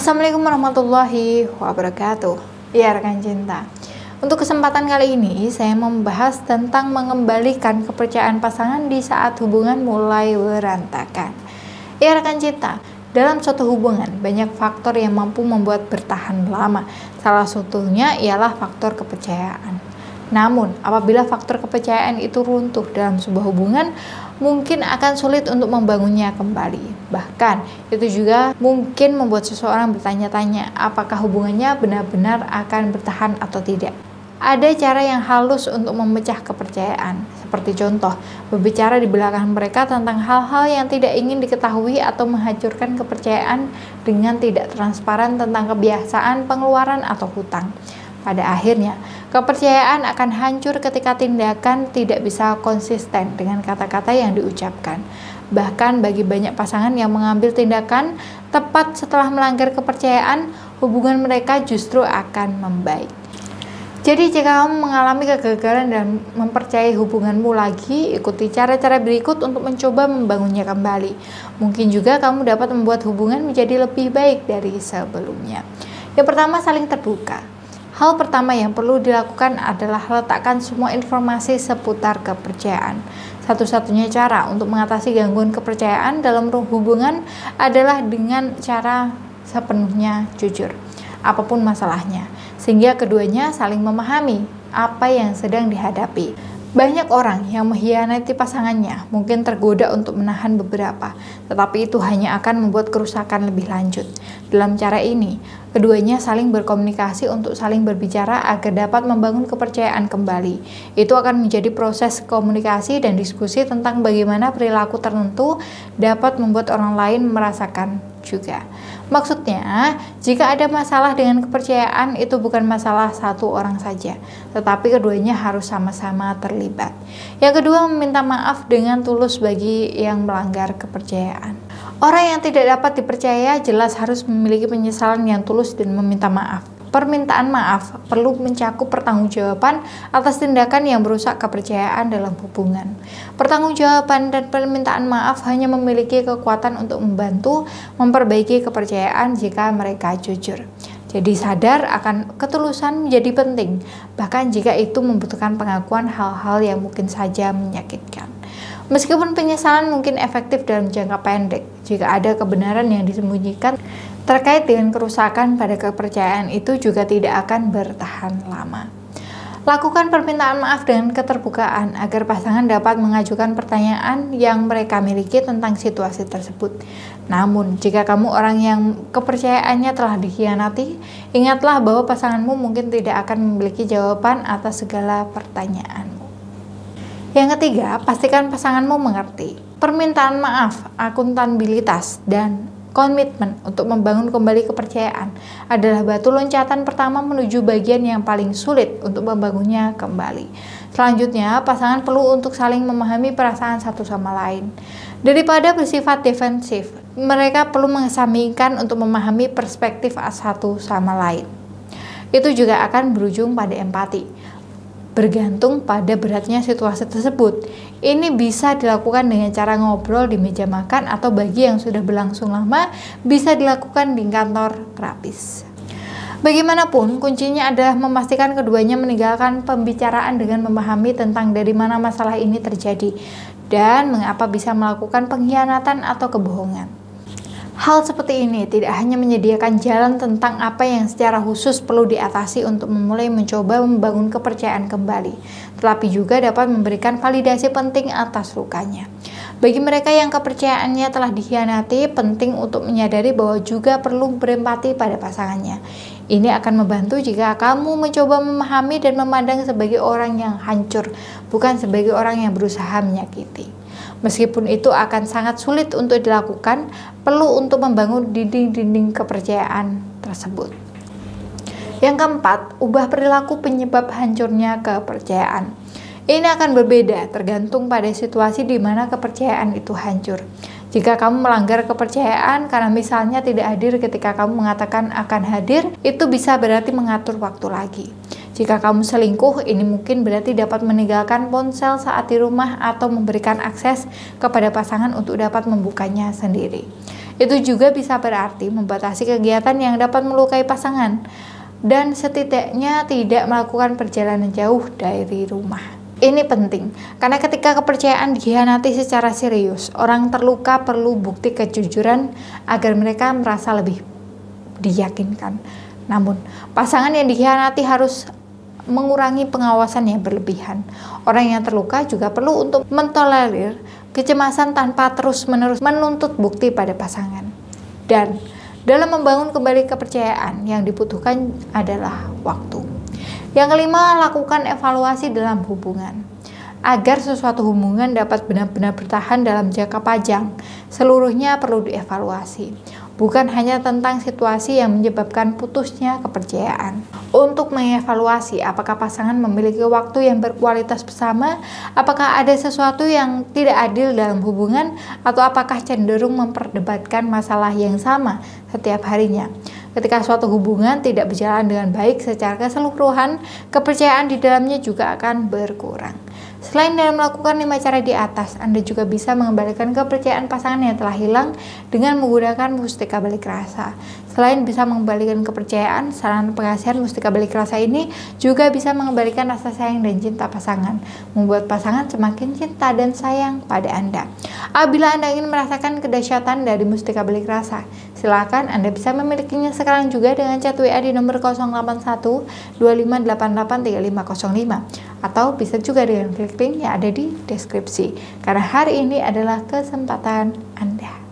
Assalamualaikum warahmatullahi wabarakatuh. Ya rekan cinta, untuk kesempatan kali ini saya membahas tentang mengembalikan kepercayaan pasangan di saat hubungan mulai berantakan. Ya rekan cinta, dalam suatu hubungan banyak faktor yang mampu membuat bertahan lama. Salah satunya ialah faktor kepercayaan. Namun, apabila faktor kepercayaan itu runtuh dalam sebuah hubungan, mungkin akan sulit untuk membangunnya kembali. Bahkan, itu juga mungkin membuat seseorang bertanya-tanya apakah hubungannya benar-benar akan bertahan atau tidak. Ada cara yang halus untuk memecah kepercayaan, seperti contoh, berbicara di belakang mereka tentang hal-hal yang tidak ingin diketahui atau menghancurkan kepercayaan dengan tidak transparan tentang kebiasaan pengeluaran atau hutang. Pada akhirnya, kepercayaan akan hancur ketika tindakan tidak bisa konsisten dengan kata-kata yang diucapkan. Bahkan bagi banyak pasangan yang mengambil tindakan tepat setelah melanggar kepercayaan, hubungan mereka justru akan membaik. Jadi jika kamu mengalami kegagalan dan mempercayai hubunganmu lagi, ikuti cara-cara berikut untuk mencoba membangunnya kembali. Mungkin juga kamu dapat membuat hubungan menjadi lebih baik dari sebelumnya. Yang pertama, saling terbuka. Hal pertama yang perlu dilakukan adalah letakkan semua informasi seputar kepercayaan. Satu-satunya cara untuk mengatasi gangguan kepercayaan dalam hubungan adalah dengan cara sepenuhnya jujur, apapun masalahnya, sehingga keduanya saling memahami apa yang sedang dihadapi. Banyak orang yang mengkhianati pasangannya mungkin tergoda untuk menahan beberapa, tetapi itu hanya akan membuat kerusakan lebih lanjut. Dalam cara ini, keduanya saling berkomunikasi untuk saling berbicara agar dapat membangun kepercayaan kembali. Itu akan menjadi proses komunikasi dan diskusi tentang bagaimana perilaku tertentu dapat membuat orang lain merasakan juga. Maksudnya, jika ada masalah dengan kepercayaan, itu bukan masalah satu orang saja, tetapi keduanya harus sama-sama terlibat. Yang kedua, meminta maaf dengan tulus bagi yang melanggar kepercayaan. Orang yang tidak dapat dipercaya jelas harus memiliki penyesalan yang tulus dan meminta maaf. Permintaan maaf perlu mencakup pertanggungjawaban atas tindakan yang merusak kepercayaan dalam hubungan. Pertanggungjawaban dan permintaan maaf hanya memiliki kekuatan untuk membantu memperbaiki kepercayaan jika mereka jujur. Jadi sadar akan ketulusan menjadi penting, bahkan jika itu membutuhkan pengakuan hal-hal yang mungkin saja menyakitkan. Meskipun penyesalan mungkin efektif dalam jangka pendek, jika ada kebenaran yang disembunyikan terkait dengan kerusakan pada kepercayaan, itu juga tidak akan bertahan lama. Lakukan permintaan maaf dengan keterbukaan agar pasangan dapat mengajukan pertanyaan yang mereka miliki tentang situasi tersebut. Namun, jika kamu orang yang kepercayaannya telah dikhianati, ingatlah bahwa pasanganmu mungkin tidak akan memiliki jawaban atas segala pertanyaanmu. Yang ketiga, pastikan pasanganmu mengerti. Permintaan maaf, akuntabilitas, dan komitmen untuk membangun kembali kepercayaan adalah batu loncatan pertama menuju bagian yang paling sulit untuk membangunnya kembali. Selanjutnya, pasangan perlu untuk saling memahami perasaan satu sama lain. Daripada bersifat defensif, mereka perlu mengesampingkan untuk memahami perspektif satu sama lain. Itu juga akan berujung pada empati. Bergantung pada beratnya situasi tersebut. Ini bisa dilakukan dengan cara ngobrol di meja makan atau bagi yang sudah berlangsung lama bisa dilakukan di kantor terapis. Bagaimanapun, kuncinya adalah memastikan keduanya meninggalkan pembicaraan dengan memahami tentang dari mana masalah ini terjadi dan mengapa bisa melakukan pengkhianatan atau kebohongan. Hal seperti ini tidak hanya menyediakan jalan tentang apa yang secara khusus perlu diatasi untuk memulai mencoba membangun kepercayaan kembali, tetapi juga dapat memberikan validasi penting atas lukanya. Bagi mereka yang kepercayaannya telah dikhianati, penting untuk menyadari bahwa juga perlu berempati pada pasangannya. Ini akan membantu jika kamu mencoba memahami dan memandang sebagai orang yang hancur, bukan sebagai orang yang berusaha menyakiti. Meskipun itu akan sangat sulit untuk dilakukan, perlu untuk membangun dinding-dinding kepercayaan tersebut. Yang keempat, ubah perilaku penyebab hancurnya kepercayaan. Ini akan berbeda tergantung pada situasi di mana kepercayaan itu hancur. Jika kamu melanggar kepercayaan karena misalnya tidak hadir ketika kamu mengatakan akan hadir, itu bisa berarti mengatur waktu lagi. Jika kamu selingkuh, ini mungkin berarti dapat meninggalkan ponsel saat di rumah atau memberikan akses kepada pasangan untuk dapat membukanya sendiri. Itu juga bisa berarti membatasi kegiatan yang dapat melukai pasangan dan setidaknya tidak melakukan perjalanan jauh dari rumah. Ini penting, karena ketika kepercayaan dikhianati secara serius, orang terluka perlu bukti kejujuran agar mereka merasa lebih diyakinkan. Namun, pasangan yang dikhianati harus mengurangi pengawasan yang berlebihan. Orang yang terluka juga perlu untuk mentolerir kecemasan tanpa terus-menerus menuntut bukti pada pasangan. Dan dalam membangun kembali kepercayaan, yang dibutuhkan adalah waktu. Yang kelima, lakukan evaluasi dalam hubungan. Agar sesuatu hubungan dapat benar-benar bertahan dalam jangka panjang, seluruhnya perlu dievaluasi. Bukan hanya tentang situasi yang menyebabkan putusnya kepercayaan. Untuk mengevaluasi apakah pasangan memiliki waktu yang berkualitas bersama, apakah ada sesuatu yang tidak adil dalam hubungan, atau apakah cenderung memperdebatkan masalah yang sama setiap harinya. Ketika suatu hubungan tidak berjalan dengan baik secara keseluruhan, kepercayaan di dalamnya juga akan berkurang. Selain dari melakukan 5 cara di atas, Anda juga bisa mengembalikan kepercayaan pasangan yang telah hilang dengan menggunakan mustika balik rasa. Selain bisa mengembalikan kepercayaan, saran pengasihan mustika balik rasa ini juga bisa mengembalikan rasa sayang dan cinta pasangan, membuat pasangan semakin cinta dan sayang pada Anda. Apabila Anda ingin merasakan kedahsyatan dari mustika balik rasa, silakan Anda bisa memilikinya sekarang juga dengan chat WA di nomor 081 2588 3505, atau bisa juga dengan klik link yang ada di deskripsi, karena hari ini adalah kesempatan Anda.